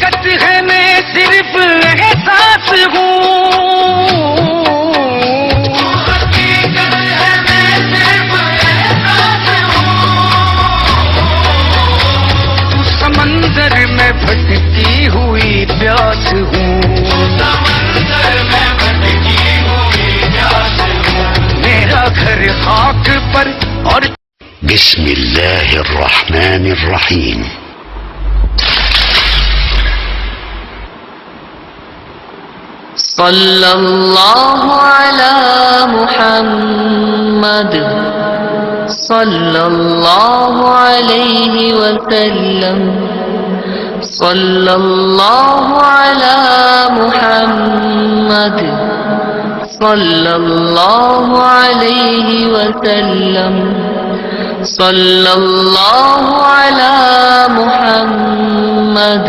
حقیقت ہے میں صرف احساس ہوں، حقیقت ہے میں صرف احساس ہوں، سمندر میں بھٹکی ہوئی پیاس ہوں، سمندر میں بھٹکی ہوئی پیاس ہوں، میرا گھر خاک پر اور بسم اللہ الرحمن الرحیم۔ صلی اللہ علی محمد صلی اللہ علیہ وسلم، صلی اللہ علی محمد صلی اللہ علیہ وسلم، صلی اللہ علی محمد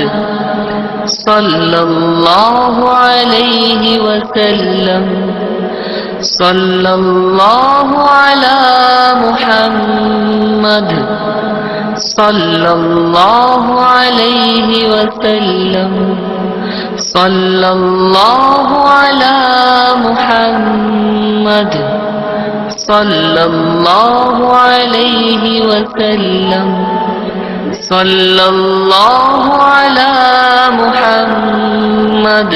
صلی اللہ علیہ وسلم، صلی اللہ علی محمد صلی اللہ علیہ وسلم، صلی اللہ علی محمد صلی اللہ علیہ وسلم، صلی اللہ علی محمد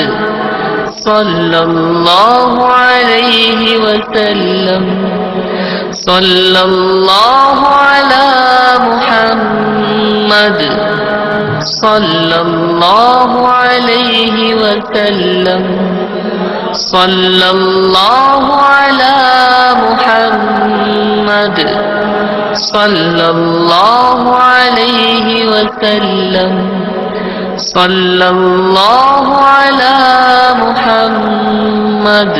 صلی اللہ علیہ وسلم، صلی اللہ علی محمد صلی اللہ علیہ وسلم، صلی اللہ علی محمد صلی اللہ علیہ وسلم، صلی اللہ علی محمد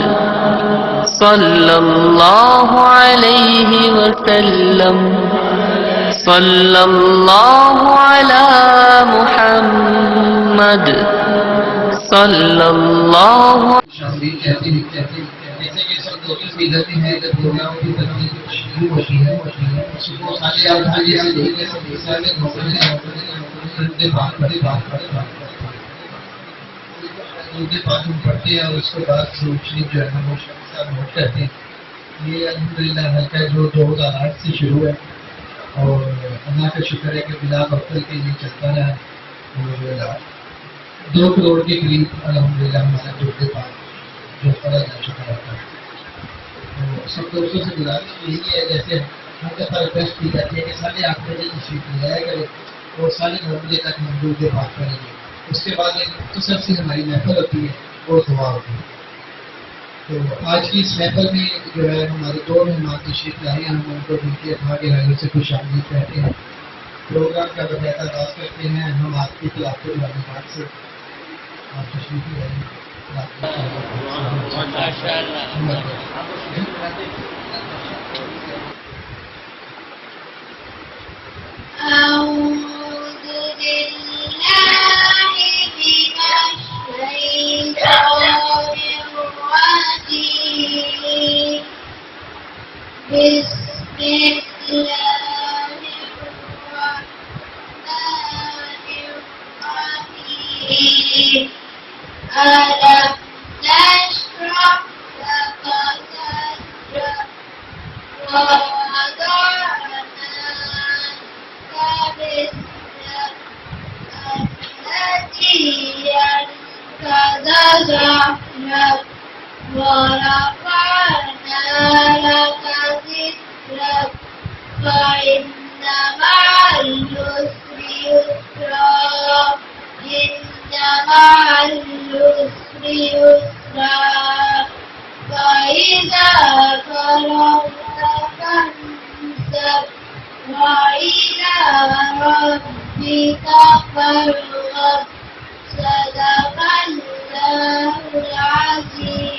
صلی اللہ علیہ وسلم، صلی اللہ علی محمد صلی اللہ جیسے کہ سب دو فیصد ہے جب پروگرام کی ترتیب شروع ہوتی ہے صبح 8:30 سے لے کر 9 بجے بعد ہم پڑھتے ہیں اور اس کے بعد روشنی جو ہے ہم نوٹ کرتے ہیں۔ یہ الحمدللہ حلقہ جو 2008 سے شروع ہے اور اللہ کا شکر ہے کہ بلا وقت کے لیے چلتا رہا اور 2 کروڑ کے قریب الحمدللہ ہمارا جوڑے پاس جو اللہ کا شکر ہوتا ہے۔ تو سب دوستوں سے گزارش یہی ہے جیسے ہم دفعہ ریکویسٹ کی جاتی ہے کہ 8:30 بجے تشریف لے جایا کرے اور 9:30 بجے تک ہم جوڑے پاس کریں گے۔ اس کے بعد ایک مختصر سی ہماری محفل ہوتی ہے اور دعا ہوتی ہے۔ تو آج کی اس محفل میں جو ہے ہمارے 2 مہمان تشریف لائے ہیں، ہم ان کو دل کے بھاگے حاضر سے خوش آمدید کہتے ہیں، پروگرام کا باقاعدہ آغاز کرتے ہیں ہم آپ کی خلافت والی بات سے۔ آپ تشریف لائیں۔ بسم الله الرحمن الرحيم ألم نشرح لك صدرك ووضعنا عنك وزرك التي أنقض ظهرك ورفعنا لك ذكرك فإن مع العسر يسرا إن مع العسر يسرا فإذا فرغت فانصب وإلى ربك فارغب صدق الله العظيم۔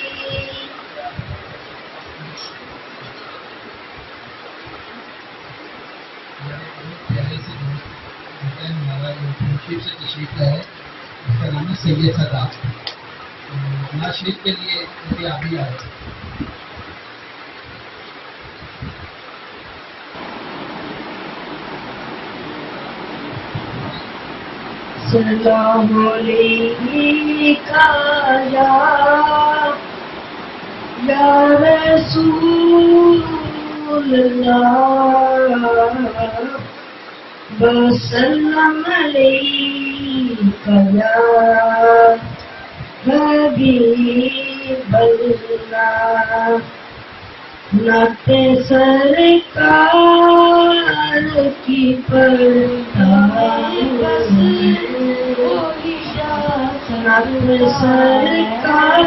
ہمارا جو شریف سے تشریف ہے اس کا نام ہے سید صداق، نواز شریف کے لیے آپ بھی آئے۔ سلام علیکہ یا رسول اللہ وسلم علیکہ یا حبیب اللہ نعت سرکار کی پڑھتا نعت سرکار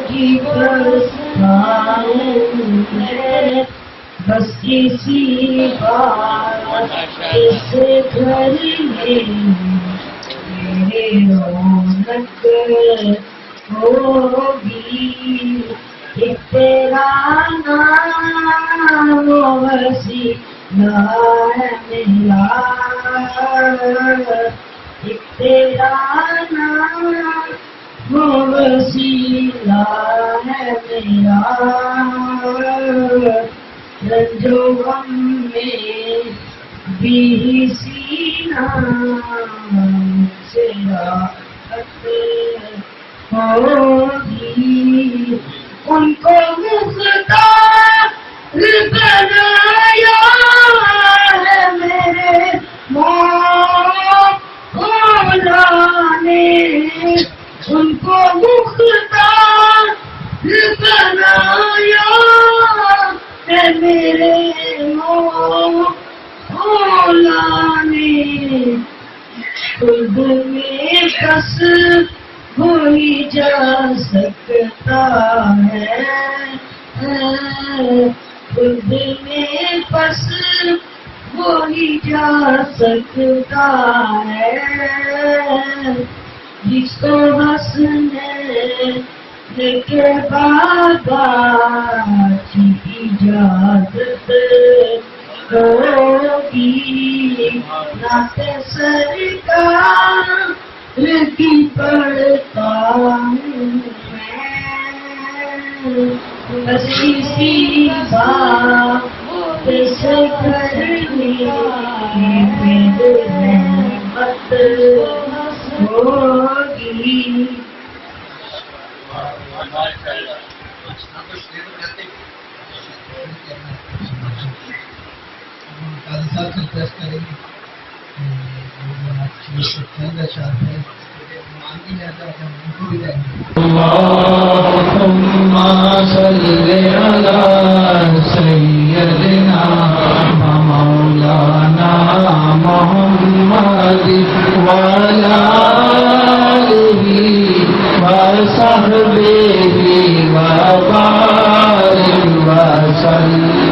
کی پڑھتا بس کسی بات اس گھر میں میرے رونق ہوگی ایک تیرا نام وسیلہ ہے میرا ایک تیرا نام وسیلہ ہے میرا رنج و غم میں بھی سینہ سے راحت ہوگی ان کو مختار بنایا ہے میرے مولا نے ان کو مختار بنایا ہے میرے مولا نے خود میں کس وہی جا سکتا ہے خود میں پس وہی جا سکتا ہے جس کو ہنسنے کے بابا کی اجازت ہوگی نعت سرکار کی پڑھتا ہوں میں بس کسی بات سے گھر میں میرے رحمت ہوگی اللهم صل على سيدنا مولانا محمد وعلى آله وصحبه وبارك وسلم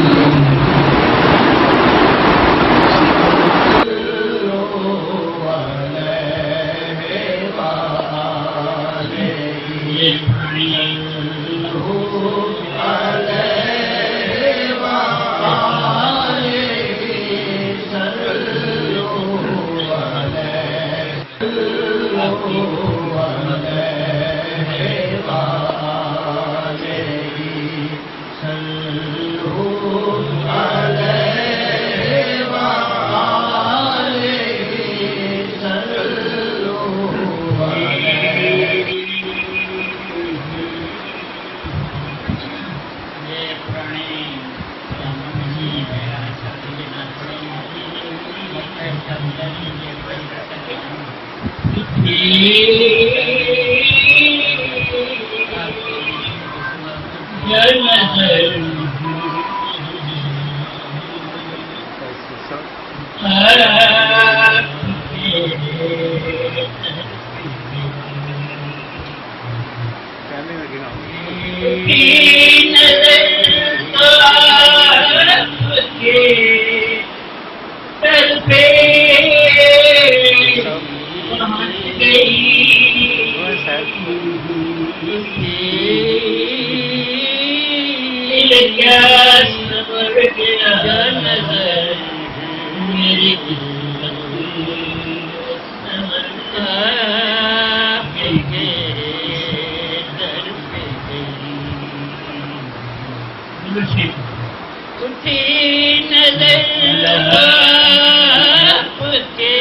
اٹھی نظر آپ کے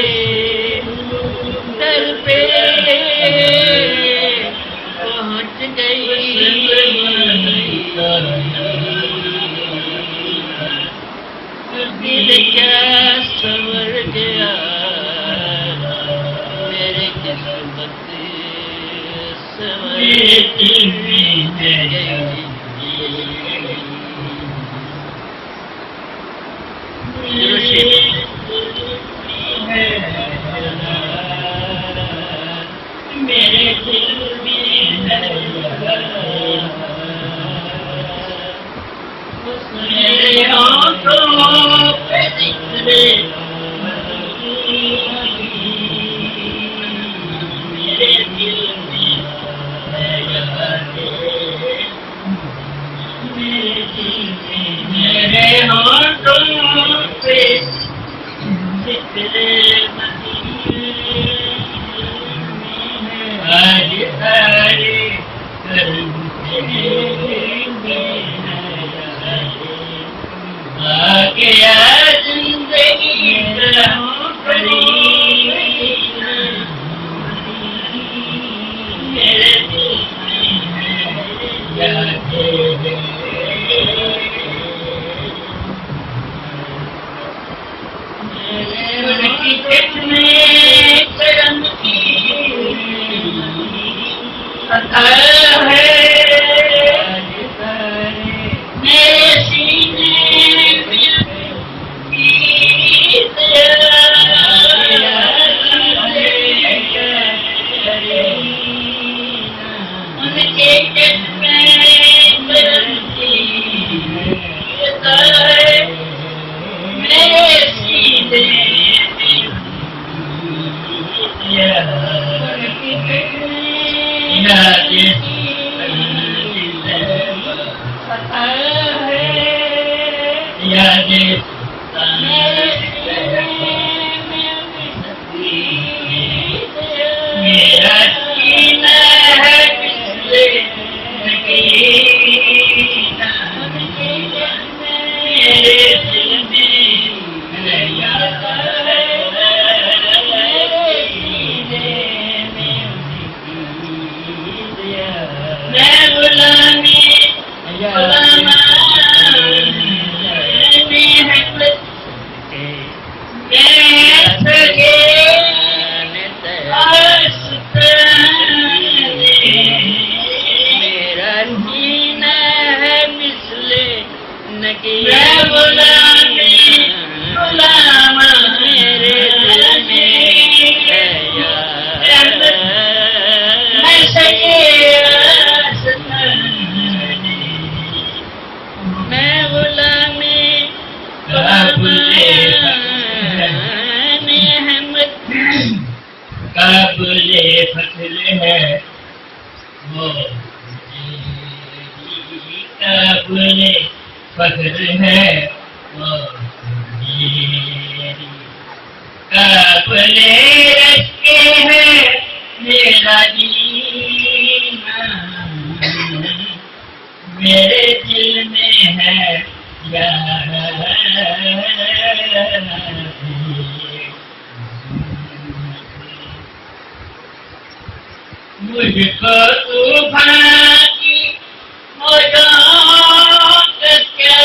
میرے دل میں ہے میرے دل میں ہے میرے آنکھوں پہ ذکر میرے دل میں ہے میرے دل میں میرے آنکھوں پہ ذکر آج سارے کرم گیا زندگی میرے دل میں کرم کی عطا ہے میرے سینے ان کے جس میں کرم کی عطا ہے میرے سینے میرا سینہ ہے میرے دل میں میں غلامی میرا سینہ ہے مثل نگین غلام میرے دل میں ہے میں میں غلامی قابل فضل ہے وہ قابل فضل ہے وہ قابل رکھے ہے میرا جینا میرے دل میں ہے یار مجھ کو طوفان کی موجوں کا کیا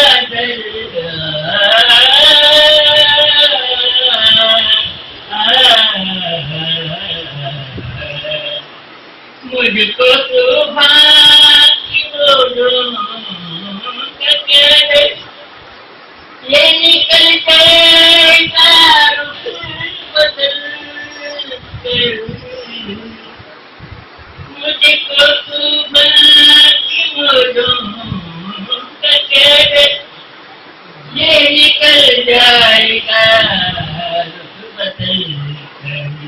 مجھ کو طوفان کی موجوں کا کیا یہ نکل جائے گا رخ بدل کر مجھ کو طوفان کی موجوں کا کہہ یہ نکل جائے گا رخ بدل کر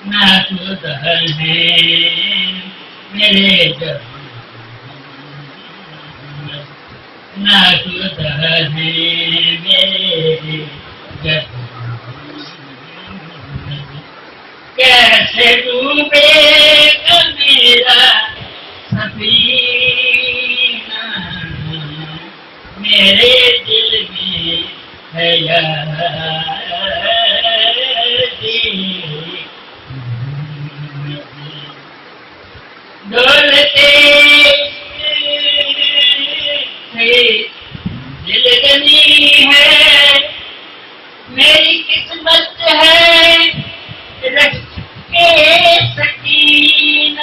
نہ تو دہل ہے میرے جب نہ تو دہل ہے میرے جب کیسے ڈوبے گا میرا سفینہ میرے دل میں ہے ڈولتے دل گنی ہے میری قسمت ہے رکھ کے سکینہ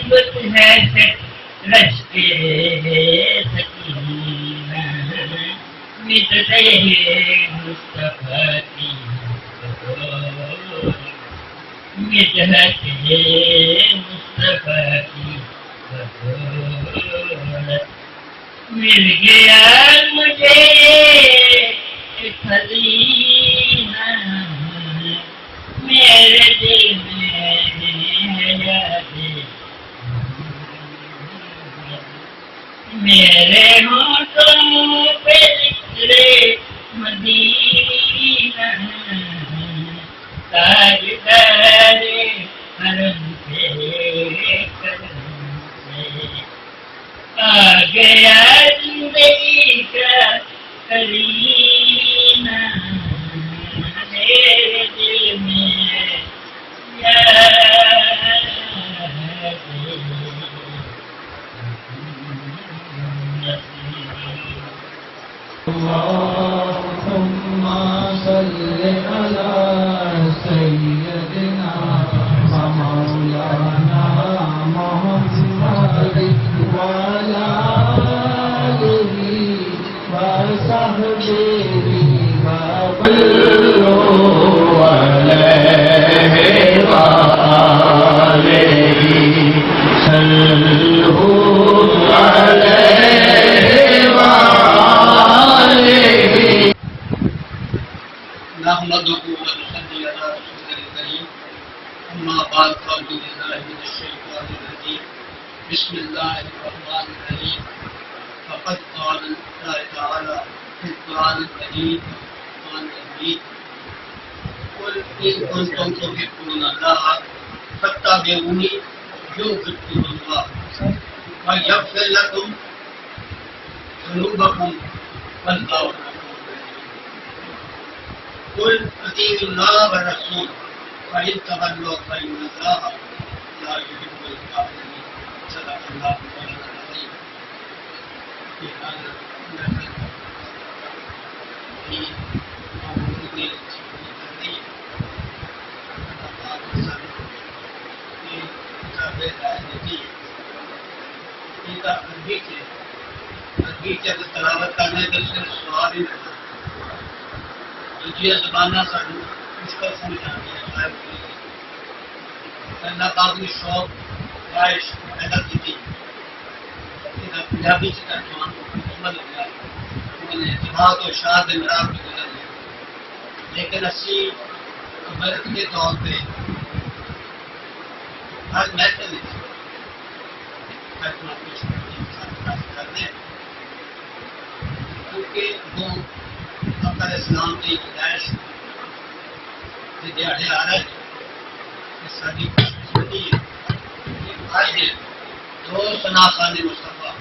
نسبت ہے رشتے سکینہ مٹتے مصطفیٰ کی مٹتے مصطفیٰ کی مل گیا مجھے خزینہ میرے دل میں ہے یاد میرے ہونٹوں پہ لکھے مدینہ تاجدار حرم سے کرم سے آ گیا زندگی کا کرینہ میرے دل میں یاد اللهم صل على سيدنا ومولانا محمد وعلى آله وصحبه وسلم عليه وآله صلوا عليه وآله نحمده ونصلي على رسوله الكريم أما بعد فأعوذ بالله من الشيطان الرجيم بسم الله الرحمن الرحيم فقد قال الله تعالى في القرآن الكريم القرآن المجيد قل إن كنتم تحبون الله فاتبعوني يحببكم الله ويغفر لكم ذنوبكم والله قل اطیعوا اللہ والرسول فإن تولوا فإن الله لا يحب الكافرين صدق الله مولانا العظيم في هذا المحفل في موضوع التربية في كتاب الأهلية في تربیت تلاوت کرنے کے صرف سوال ہی نہیں دوسری زبانہ سانو مشکل سمجھانی ہے صاحب اللہ پاک نے شوق خواہش پیدا کی تھی پنجابی سے ترجمان محمد لگا انہوں نے دماغ اور شاہ کے مراب میں گزر لیا لیکن اسی مرد کے طور پہ ہر محفل نے کرنے کیونکہ وہ اپنے اسلام کی پیدائش کے دیہڑے آ رہے ہیں ساری خوشقسمتی ہے کہ آج ہے دو شناخان مصطفیٰ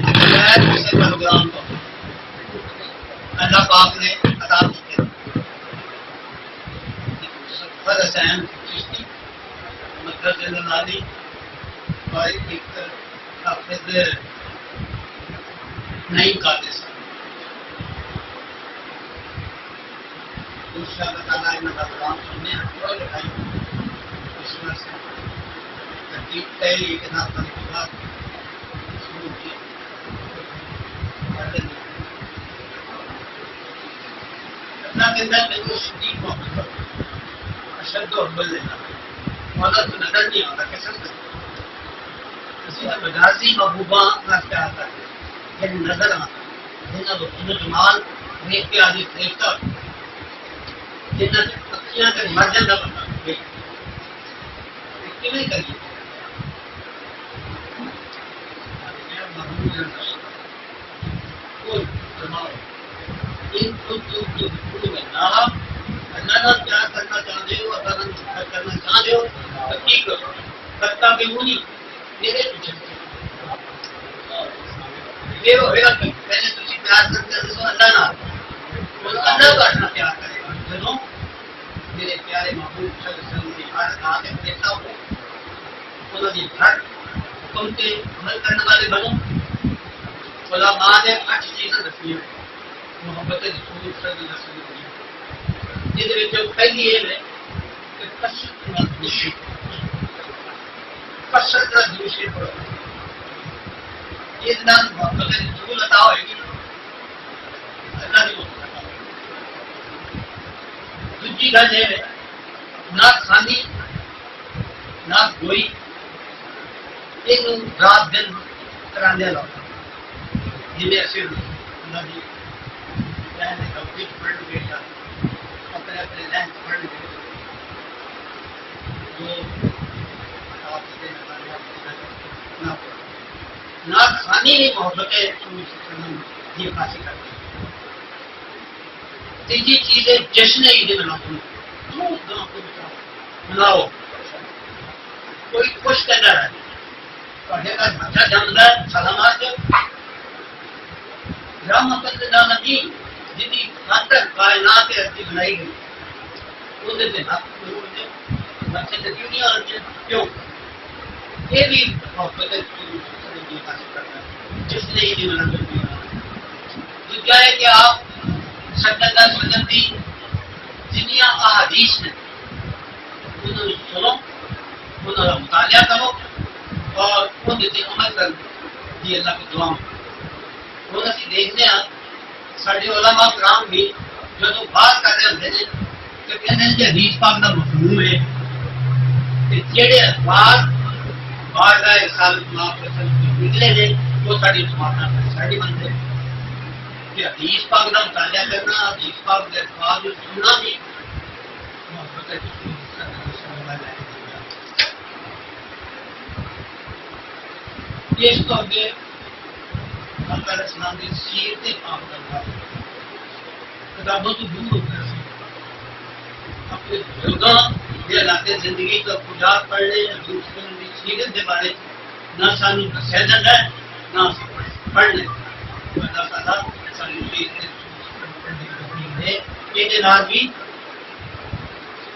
بغیر کسی پروگرام کو اللہ پاک نے عطا کی ہے سفر حسین چشتی مدرس العالی اور ایک حافظ نہیں قادر صاحب دوسرا اللہ تعالیٰ ان کا کلام سننے اور لکھائی اس میں سے ترتیب پہلی اتنا کرنے کے بعد شروع کی اللہ کے اندر میں وہ شدید محبت اشد و حب لینا مولا تو نظر نہیں آتا کیسے اسی میں مجازی محبوبہ کا کیا آتا ہے یعنی نظر آتا جنہیں وہ جمال دیکھ کے آدمی دیکھتا جنہیں پکیاں کا مر جاتا بندہ نہیں کریے اللہ کیا کرنا چاہتے ہو کرنا چاہتے ہو تو کی کرو کرتا بھی ہوں نہیں میرے پیچھے یہ ہوئے پہلے تھی پیار کرتے تو اللہ نہ اللہ کا اپنا پیار کرے گا جنوں میرے پیارے محبوب صلی اللہ علیہ وسلم کی ہر بات دیکھتا ہوں انہوں نے ہر حکم کے عمل کرنے والے بنو علماء نے 8 چیزیں رکھی ہیں محبت رسول صلی اللہ علیہ وسلم جہد پہلی یہ ہے کہ کشت نشی کثرت کا دوسرے پڑھو یہ نام محبت رسول عطا ہوئے گی اللہ کی محبت عطا ہوئے گی دوسری گل یہ ہے نہ کھانی نہ گوئی یہ رات دن کرانے لگتا جنہیں اصل اللہ کی رہنے کا کچھ پڑھ گئے اپنے اپنے لہن پڑھ گئے نہ کھانی ہی محبت یہ حاصل کرتی ہے تیجی چیز ہے جشن عید مناؤ کوئی خوش کرنا رہے بچہ جانتا ہے سلامات رحمت نبی جنی خاطر کائنات عرضی بنائی گئی وہ بچے سے کیوں نہیں آ کیوں یہ بھی محبت حاصل کرتا ہے جس نے عید منانا تو کیا ہے کہ آپ صلی اللہ علیہ وسلم کی جنیا احادیث نے انہوں سنو انہوں کا مطالعہ کرو اور ان سے عمل کر دی اللہ کی دعا وہ اسی دیکھتے ہیں سارے علماء کرام بھی جو بات کر رہے ہوتے ہیں کہ کہتے ہیں کہ حدیث پاک کا مفہوم ہے کہ جڑے الفاظ بار کا رسالت نکلے نے وہ ساری ساری بنتے ہیں کہ حدیث پاک کا مطالعہ کرنا حدیث پاک کے الفاظ سننا بھی اس کو اگے اللہ علیہ السلام کی سیرت پاک کرنا کتابوں سے دور ہو گیا اپنے بزرگاں یہ علاقے زندگی کا کجات پڑھنے دوسرے کی سیرت کے بارے نہ سانو دسیا جاتا ہے نہ پڑھنے اللہ تعالیٰ ساری سیرت یہ نال بھی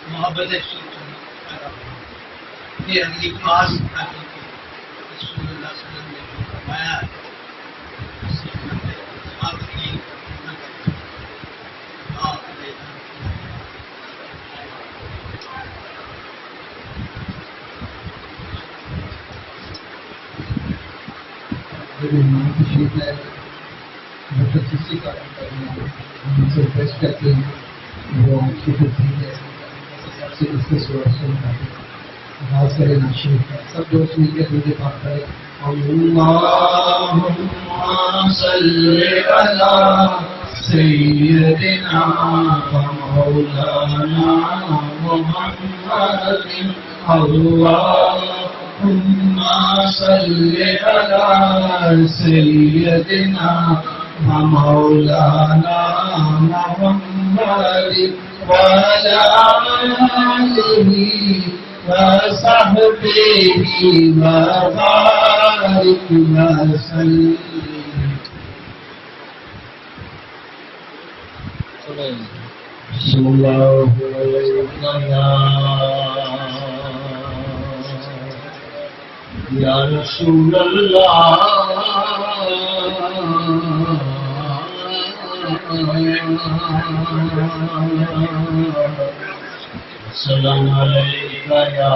محبت یہ اگلی خاص رسول اللہ صلی اللہ علیہ وسلم نے فرمایا تشریف ہے متخصصی کا ہم سے ریکویسٹ کرتے ہیں وہ سب سے اس کے بات کرے ناشریف ہے سب دوست مل کے درود پاک کرے اللہم صلی علی سیدنا و مولانا محمد اللہم صلی علی سیدنا و مولانا محمد وعلی آلہ وصحبہ وبارک وسلم صلی اللہ علیہ یا رسول اللہ السلام علیکم یا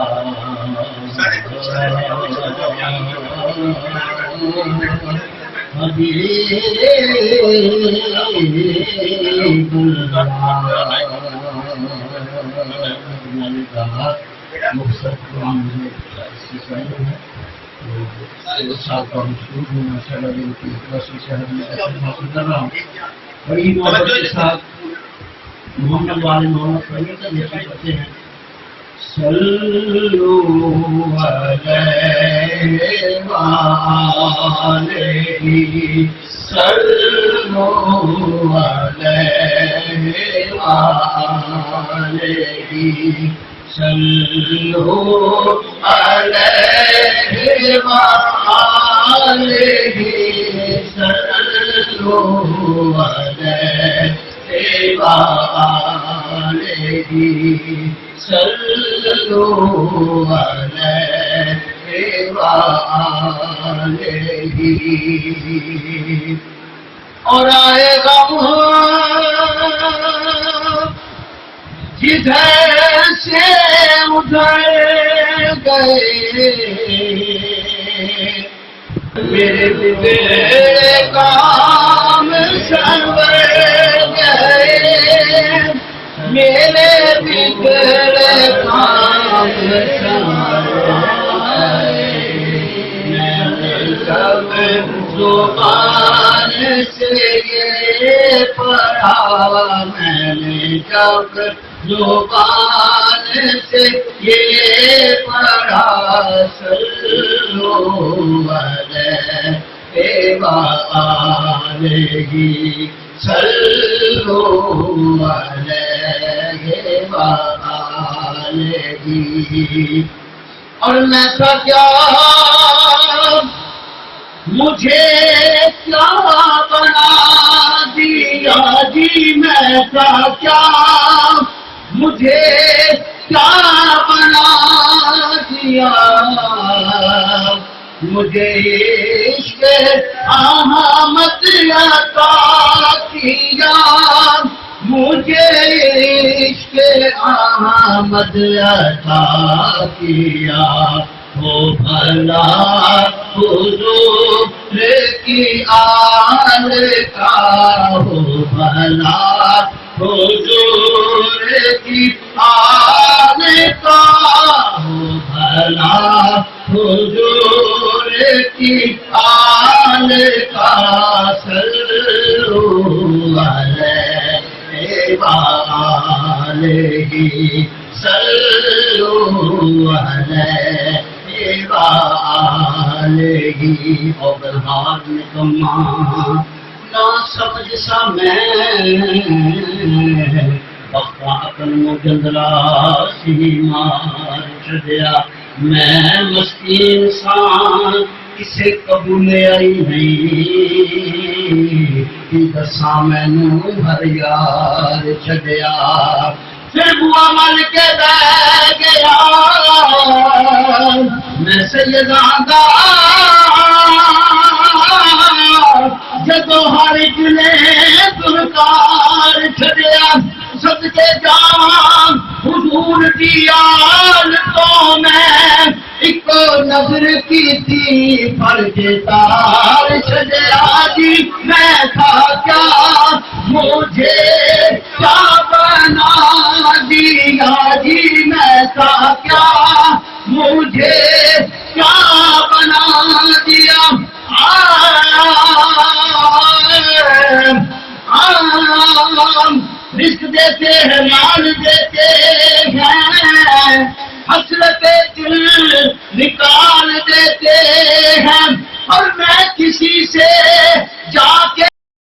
حبیب بڑی محبت کے ساتھ محمد والے محمد پڑھنے کا جیسے کرتے ہیں صلو علیہ وآلہ صلو علیہ وآلہ صلو علیہ وآلہ صلو علیہ وآلہ صلو علیہ وآلہ اور آئے گا جدھر سے ادھر گئے میرے بگڑے کام سنور گئے میرے بگڑے کام سنور سب زبان سے یہ پڑھا میں نے جب زبان سے یہ پڑھا صلو علیہ وآلہ صلو علیہ وآلہ اور میں تھا کیا مجھے کیا بنا دیا جی میں تھا کیا مجھے کیا بنا دیا مجھے عشق احمد عطا کیا مجھے عشق احمد عطا کیا ہو بھلا حضور کی آل کا ہو بھلا حضور کی آل کا ہو بھلا حضور کی آل کا صلو علیہ وآلہ صلو علیہ وآلہ اور برہان کما نہ سمجھ سا میں بخا اپن جندرا سی مار چھڑیا میں مسکین انسان کسے قبول آئی نہیں دساں مینوں ہر یار چھڑیا پھر بوا مل کے بہ گیا میں سیداں دا جدو ہر ایک نے درکار چھڑیا صدقے جاواں حضور دی آل تو میں ایک نظر کی تھی فرج تار چھڑیا جی میں تھا کیا مجھے کیا بنا دیا جی میں تھا کیا مجھے کیا بنا دیا رزق دیتے ہیں مال دیتے ہیں حسرت دل نکال دیتے ہیں اور میں کسی سے جا کے